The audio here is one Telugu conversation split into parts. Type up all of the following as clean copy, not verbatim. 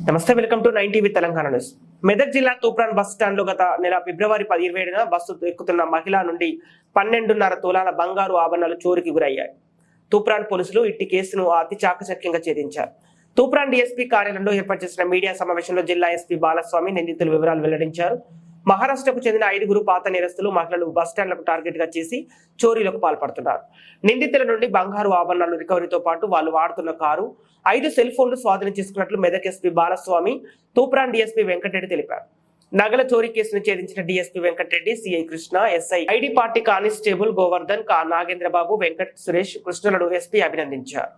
నమస్తే, welcome to 9 TV Telangana news. Medak జిల్లా తూప్రాన్ బస్ స్టాండ్ లో గత నెల ఫిబ్రవరి 27న బస్సు ఎక్కుతున్న మహిళ నుండి 12.5 తులాల బంగారు ఆభరణాలు చోరీకి గురయ్యాయి. తూప్రాన్ పోలీసులు ఇట్టి కేసును అతి చాకచక్యంగా ఛేదించారు. తూప్రాన్ డీఎస్పీ కార్యాలయంలో ఏర్పాటు చేసిన మీడియా సమావేశంలో జిల్లా ఎస్పీ బాలస్వామి నిందితుల వివరాలు వెల్లడించారు. మహారాష్ట్రకు చెందిన 5 పాత నేరస్తులు మహిళలు బస్టాండ్లకు టార్గెట్ గా చేసి చోరీలకు పాల్పడుతున్నారు. నిందితుల నుండి బంగారు ఆభరణాలు రికవరీతో పాటు వాళ్ళు వాడుతున్న కారు, 5 సెల్ ఫోన్లు స్వాధీనం చేసుకున్నట్లు మెదక్ ఎస్పీ బాలస్వామి, తూప్రాన్ డీఎస్పీ వెంకటరెడ్డి తెలిపారు. నగల చోరీ కేసును ఛేదించిన DSP Venkata Reddy, CI Krishna, SI ID party constable Govardhan, Nagendra Babu, Venkat, Suresh, కృష్ణలను ఎస్పీ అభినందించారు.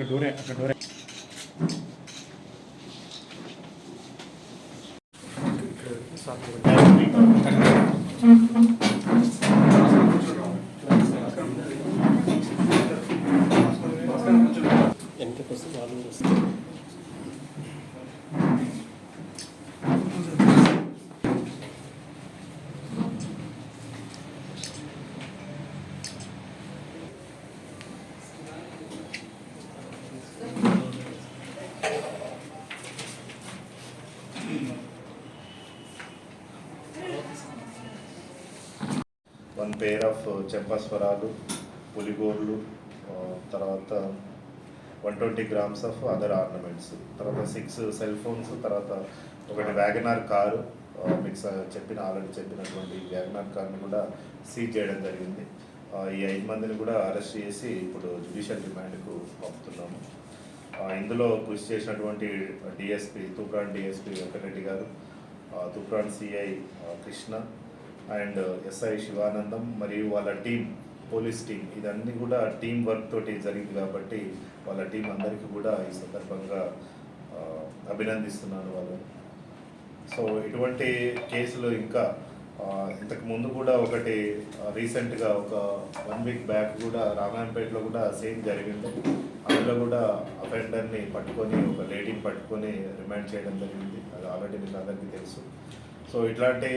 डोरे వన్ పేర్ ఆఫ్ చెంపస్వరాలు, పులిగోర్లు, తర్వాత 120 grams ఆఫ్ అదర్ ఆర్నమెంట్స్, తర్వాత 6 సెల్ ఫోన్స్, తర్వాత ఒకటి వ్యాగనార్ కారు, మీకు ఆల్రెడీ చెప్పినటువంటి వ్యాగనార్ కార్ని కూడా సీజ్ చేయడం జరిగింది. ఈ 5 మందిని కూడా అరెస్ట్ చేసి ఇప్పుడు జ్యుడిషియల్ రిమాండ్కు పంపుతున్నాము. ఇందులో కృషి చేసినటువంటి డిఎస్పీ, తూప్రాన్ డిఎస్పీ వెంకటరెడ్డి గారు, Toopran CI Krishna and SI Sivanandam మరియు వాళ్ళ టీం, పోలీస్ టీం, ఇదన్నీ కూడా టీం వర్క్ తోటి జరిగింది కాబట్టి వాళ్ళ టీం అందరికీ కూడా ఈ సందర్భంగా అభినందిస్తున్నాను వాళ్ళని. సో ఇటువంటి కేసులు ఇంకా ఇంతకు ముందు కూడా ఒకటి రీసెంట్గా ఒక 1 వీక్ బ్యాక్ కూడా రామాయంపేటలో కూడా సేమ్ జరిగింది. అందులో కూడా అఫెండర్ని పట్టుకొని, ఒక లేడీని పట్టుకొని రిమాండ్ చేయడం జరిగింది. అది ఆల్రెడీ మీకు అందరికీ తెలుసు. సో ఇట్లాంటి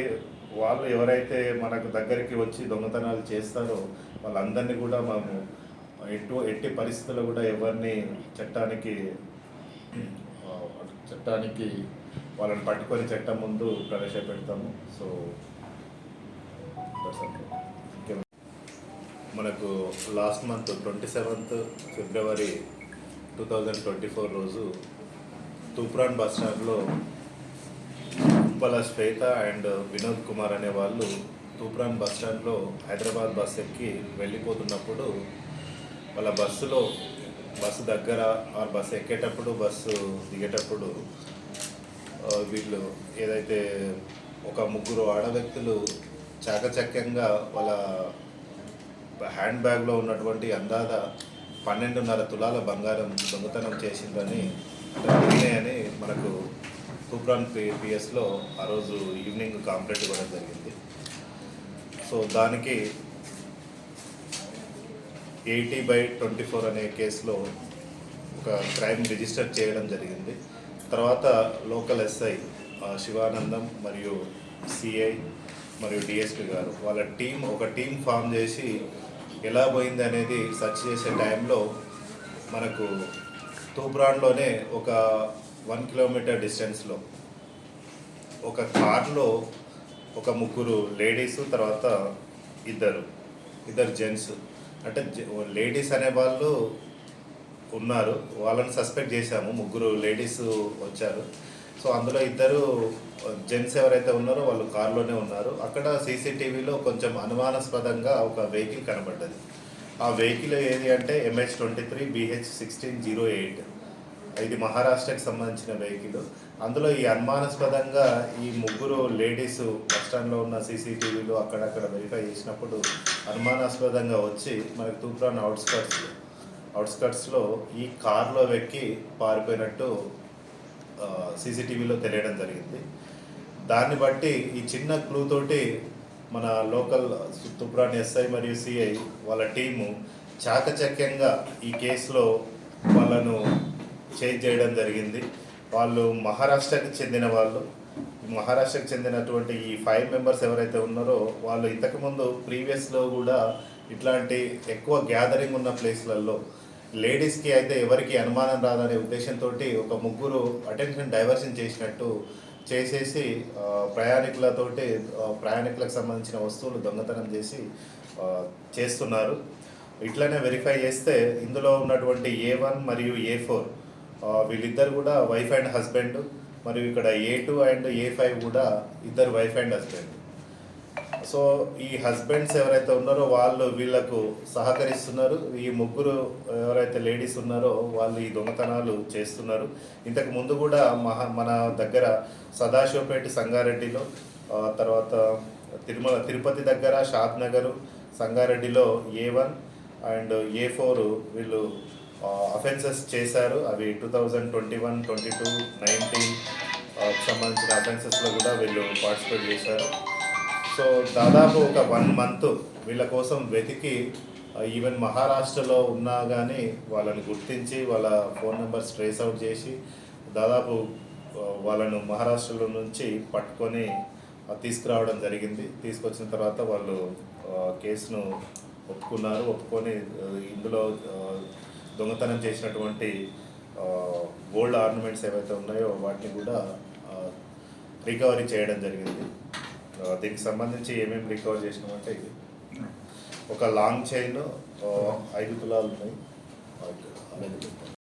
వాళ్ళు ఎవరైతే మనకు దగ్గరికి వచ్చి దొంగతనాలు చేస్తారో వాళ్ళందరినీ కూడా మేము ఎట్టి పరిస్థితుల్లో కూడా ఎవరిని చట్టానికి వాళ్ళని పట్టుకొని చట్టం ముందు ప్రవేశపెడతాము. సో మనకు లాస్ట్ మంత్ 27th ఫిబ్రవరి 2024 రోజు తూప్రాన్ బస్ స్టాండ్లో శ్వేత అండ్ వినోద్ కుమార్ అనే వాళ్ళు తూప్రాన్ బస్ స్టాండ్లో హైదరాబాద్ బస్ ఎక్కి వెళ్ళిపోతున్నప్పుడు వాళ్ళ బస్సు దగ్గర బస్సు ఎక్కేటప్పుడు, బస్సు దిగేటప్పుడు వీళ్ళు ఏదైతే ఒక 3 ఆడ వ్యక్తులు చాకచక్యంగా వాళ్ళ హ్యాండ్ బ్యాగ్లో ఉన్నటువంటి అందాద 12.5 తులాల బంగారం దొంగతనం చేసిందని అని మనకు తూప్రాన్ పిఎస్లో ఆ రోజు ఈవినింగ్ కంప్లైంట్ ఇవ్వడం జరిగింది. సో దానికి 80/24 అనే కేసులో ఒక క్రైమ్ రిజిస్టర్ చేయడం జరిగింది. తర్వాత లోకల్ ఎస్ఐ శివానందం మరియు సిఐ మరియు డిఎస్పీ గారు వాళ్ళ ఒక టీం ఫామ్ చేసి ఎలా పోయింది అనేది సెర్చ్ చేసే టైంలో మనకు తూప్రాన్లోనే ఒక 1 కిలోమీటర్ డిస్టెన్స్లో ఒక కార్లో ఒక 3 లేడీస్, తర్వాత ఇద్దరు జెంట్స్, అంటే లేడీస్ అనే వాళ్ళు ఉన్నారు, వాళ్ళని సస్పెక్ట్ చేశాము. 3 లేడీస్ వచ్చారు. సో అందులో 2 జెంట్స్ ఎవరైతే ఉన్నారో వాళ్ళు కార్లోనే ఉన్నారు. అక్కడ సీసీటీవీలో కొంచెం అనుమానాస్పదంగా ఒక వెహికల్ కనబడ్డది. ఆ వెహికల్ ఏది అంటే MH23 BH1608. ఇది మహారాష్ట్రకి సంబంధించిన వెహికల్. అందులో ఈ అనుమానాస్పదంగా ఈ 3 లేడీస్ బస్టాండ్లో ఉన్న సీసీటీవీలో అక్కడక్కడ వెరిఫై చేసినప్పుడు అనుమానాస్పదంగా వచ్చి మనకు తూప్రాన్ అవుట్స్కట్స్ అవుట్స్కట్స్లో ఈ కార్లో వెక్కి పారిపోయినట్టు సీసీటీవీలో తెలియడం జరిగింది. దాన్ని బట్టి ఈ చిన్న క్లూ తోటి మన లోకల్ తూప్రాన్ ఎస్ఐ మరియు సిఐ వాళ్ళ టీము చాకచక్యంగా ఈ కేసులో వాళ్ళను చేంజ్ చేయడం జరిగింది. వాళ్ళు మహారాష్ట్రకి చెందిన వాళ్ళు. మహారాష్ట్రకు చెందినటువంటి ఈ 5 మెంబర్స్ ఎవరైతే ఉన్నారో వాళ్ళు ఇంతకుముందు ప్రీవియస్లో కూడా ఇట్లాంటి ఎక్కువ గ్యాదరింగ్ ఉన్న ప్లేస్లలో లేడీస్కి అయితే ఎవరికి అనుమానం రాదనే ఉద్దేశంతో ఒక ముగ్గురు అటెన్షన్ డైవర్షన్ చేసినట్టు చేసేసి ప్రయాణికులకు సంబంధించిన వస్తువులు దొంగతనం చేసి చేస్తున్నారు. ఇట్లనే వెరిఫై చేస్తే ఇందులో ఉన్నటువంటి A1 మరియు A4 వీళ్ళిద్దరు కూడా వైఫ్ అండ్ హస్బెండ్, మరియు ఇక్కడ A2 అండ్ A5 కూడా ఇద్దరు వైఫ్ అండ్ హస్బెండ్. సో ఈ హస్బెండ్స్ ఎవరైతే ఉన్నారో వాళ్ళు వీళ్ళకు సహకరిస్తున్నారు. ఈ ముగ్గురు ఎవరైతే లేడీస్ ఉన్నారో వాళ్ళు ఈ దొంగతనాలు చేస్తున్నారు. ఇంతకు ముందు కూడా మన దగ్గర సదాశివపేట సంగారెడ్డిలో, తర్వాత తిరుపతి దగ్గర షాద్ నగర్ సంగారెడ్డిలో A1 అండ్ A4 వీళ్ళు అఫెన్సెస్ చేశారు. అవి 2021, 22, 19 సంబంధించిన అఫెన్సెస్లో కూడా వీళ్ళు పార్టిసిపేట్ చేశారు. సో దాదాపు ఒక 1 month వీళ్ళ కోసం వెతికి ఈవెన్ మహారాష్ట్రలో ఉన్నా కానీ వాళ్ళని గుర్తించి వాళ్ళ ఫోన్ నెంబర్స్ ట్రేస్ అవుట్ చేసి దాదాపు వాళ్ళను మహారాష్ట్రలో నుంచి పట్టుకొని తీసుకురావడం జరిగింది. తీసుకొచ్చిన తర్వాత వాళ్ళు కేసును ఒప్పుకొని ఇందులో దొంగతనం చేసినటువంటి గోల్డ్ ఆర్నమెంట్స్ ఏవైతే ఉన్నాయో వాటిని కూడా రికవరీ చేయడం జరిగింది. దీనికి సంబంధించి ఏమేమి రికవర్ చేసినామంటే ఒక లాంగ్ చైన్ 5 తులాలు ఉన్నాయి.